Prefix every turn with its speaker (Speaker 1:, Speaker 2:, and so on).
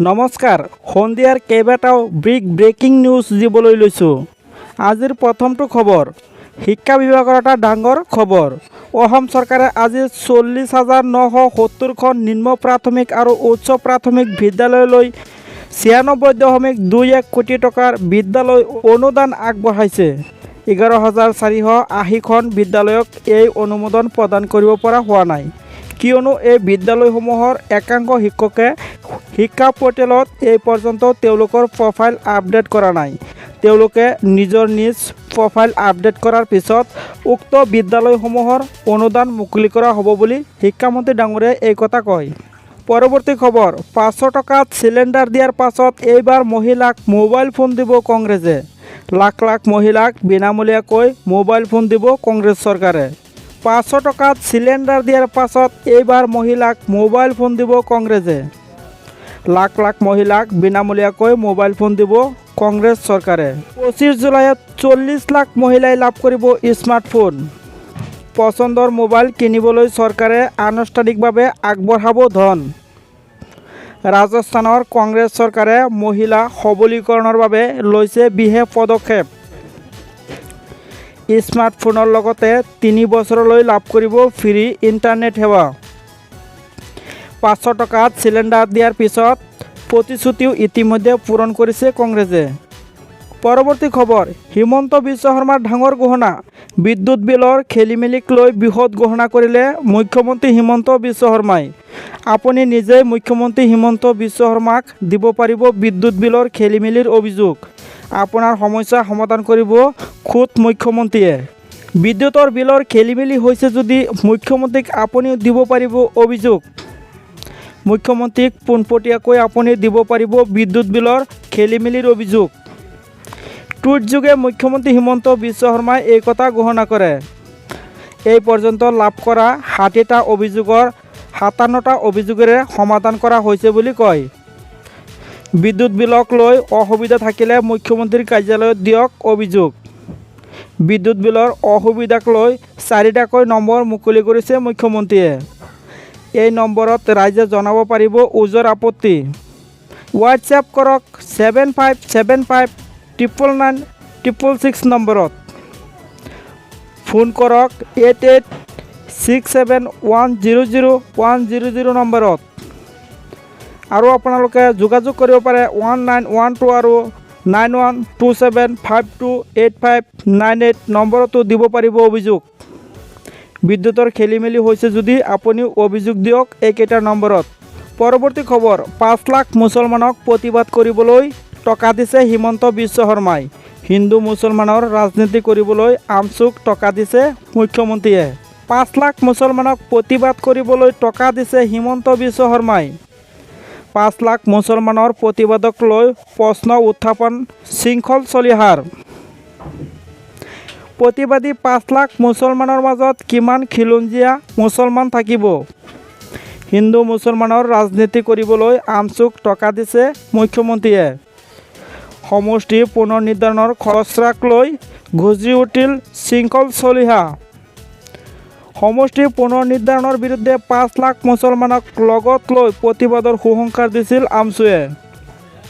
Speaker 1: নমস্কাৰ, সন্ধিয়াৰ কেইবাটাও ব্ৰেকিং নিউজ দিবলৈ লৈছোঁ। আজিৰ প্ৰথমটো খবৰ, শিক্ষা বিভাগৰ এটা ডাঙৰ খবৰ। অসম চৰকাৰে আজি 40,970খন নিম্ন প্ৰাথমিক আৰু উচ্চ প্ৰাথমিক বিদ্যালয়লৈ 96.21 কোটি টকাৰ বিদ্যালয় অনুদান আগবঢ়াইছে। 11,480খন বিদ্যালয়ক এই অনুমোদন প্ৰদান কৰিব পৰা হোৱা নাই, কিয়নো এই বিদ্যালয়সমূহৰ একাংশ শিক্ষকে শিক্ষা পৰ্টেলত এই পৰ্যন্ত তেওঁলোকৰ প্ৰফাইল আপডেট কৰা নাই। তেওঁলোকে নিজ প্ৰফাইল আপডেট কৰাৰ পিছত উক্ত বিদ্যালয়সমূহৰ অনুদান মুকলি কৰা হ'ব বুলি শিক্ষামন্ত্ৰী ডাঙৰীয়াই এই কথা কয়। পৰৱৰ্তী খবৰ, 500 টকাত চিলিণ্ডাৰ দিয়াৰ পাছত এইবাৰ মহিলাক মোবাইল ফোন দিব কংগ্ৰেছে। লাখ লাখ মহিলাক বিনামূলীয়াকৈ মোবাইল ফোন দিব কংগ্ৰেছ চৰকাৰে। 500 টকাত চিলিণ্ডাৰ দিয়াৰ পাছত এইবাৰ মহিলাক মোবাইল ফোন দিব কংগ্ৰেছে। লাখ লাখ মহিলাক বিনামূলীয়াকৈ মোবাইল ফোন দিব কংগ্ৰেছ চৰকাৰে। 25 জুলাইত 40 লাখ মহিলাই লাভ কৰিব স্মাৰ্টফোন। পচন্দৰ মোবাইল কিনিবলৈ চৰকাৰে আনুষ্ঠানিকভাৱে আগবঢ়াব ধন। ৰাজস্থানৰ কংগ্ৰেছ চৰকাৰে মহিলা সবলীকৰণৰ বাবে লৈছে বিশেষ পদক্ষেপ। স্মাৰ্টফোনৰ লগতে 3 বছৰলৈ লাভ কৰিব ফ্ৰী ইণ্টাৰনেট সেৱা। 500 টকাত চিলিণ্ডাৰ দিয়াৰ পিছত প্ৰতিশ্ৰুতিও ইতিমধ্যে পূৰণ কৰিছে কংগ্ৰেছে। পৰৱৰ্তী খবৰ, হিমন্ত বিশ্ব শৰ্মাৰ ডাঙৰ ঘোষণা। বিদ্যুৎ বিলৰ খেলিমেলিক লৈ বৃহৎ ঘোষণা কৰিলে মুখ্যমন্ত্ৰী হিমন্ত বিশ্ব শৰ্মাই। আপুনি নিজেই মুখ্যমন্ত্ৰী হিমন্ত বিশ্ব শৰ্মাক দিব পাৰিব বিদ্যুৎ বিলৰ খেলিমেলিৰ অভিযোগ। আপোনাৰ সমস্যা সমাধান কৰিব খোদ মুখ্যমন্ত্ৰীয়ে। বিদ্যুতৰ বিলৰ খেলিমেলি হৈছে যদি মুখ্যমন্ত্ৰীক আপুনি দিব পাৰিব অভিযোগ। মুখ্যমন্ত্ৰীক পোনপটীয়াকৈ আপুনি দিব পাৰিব বিদ্যুৎ বিলৰ খেলিমেলিৰ অভিযোগ। টুইটযোগে মুখ্যমন্ত্ৰী হিমন্ত বিশ্ব শৰ্মাই এই কথা ঘোষণা কৰে। এই পৰ্যন্ত লাভ কৰা 60টা অভিযোগৰ 57টা অভিযোগেৰে সমাধান কৰা হৈছে বুলি কয়। বিদ্যুৎ বিলক লৈ অসুবিধা থাকিলে মুখ্যমন্ত্ৰীৰ কাৰ্যালয়ত দিয়ক অভিযোগ। বিদ্যুৎ বিলৰ অসুবিধাক লৈ 4টাকৈ নম্বৰ মুকলি কৰিছে মুখ্যমন্ত্ৰীয়ে। এই নম্বৰত ৰাইজে জনাব পাৰিব ওজৰ আপত্তি। হোৱাটছএপ কৰক 7575999666 নম্বৰত। ফোন কৰক 8867100100 নম্বৰত। আৰু আপোনালোকে যোগাযোগ কৰিব পাৰে 1912 আৰু 9127528598 নম্বৰতো দিব পাৰিব অভিযোগ। বিদ্যুতৰ খেলিমেলি হৈছে যদি আপুনি অভিযোগ দিয়ক এইকেইটা নম্বৰত। পৰৱৰ্তী খবৰ, 5 লাখ মুছলমানক প্ৰতিবাদ কৰিবলৈ টকা দিছে হিমন্ত বিশ্ব শৰ্মাই। হিন্দু মুছলমানৰ ৰাজনীতি কৰিবলৈ আমচুক টকা দিছে মুখ্যমন্ত্ৰীয়ে। 5 লাখ মুছলমানক প্ৰতিবাদ কৰিবলৈ টকা দিছে হিমন্ত বিশ্ব শৰ্মাই। 5 লাখ মুছলমানৰ প্ৰতিবাদক লৈ প্ৰশ্ন উত্থাপন শৃংখল চলিহাৰ। প্ৰতিবাদী 5 লাখ মুছলমানৰ মাজত কিমান খিলঞ্জীয়া মুছলমান থাকিব? হিন্দু মুছলমানৰ ৰাজনীতি কৰিবলৈ আমচুক টকা দিছে মুখ্যমন্ত্ৰীয়ে। সমষ্টি পুনৰ নিৰ্ধাৰণৰ খৰচৰাক লৈ গৰ্জি উঠিল শৃংখল চলিহা। সমষ্টি পুনৰ নিৰ্ধাৰণৰ বিৰুদ্ধে 5 লাখ মুছলমানক লগত লৈ প্ৰতিবাদৰ হুংকাৰ দিছিল আমচুৱে।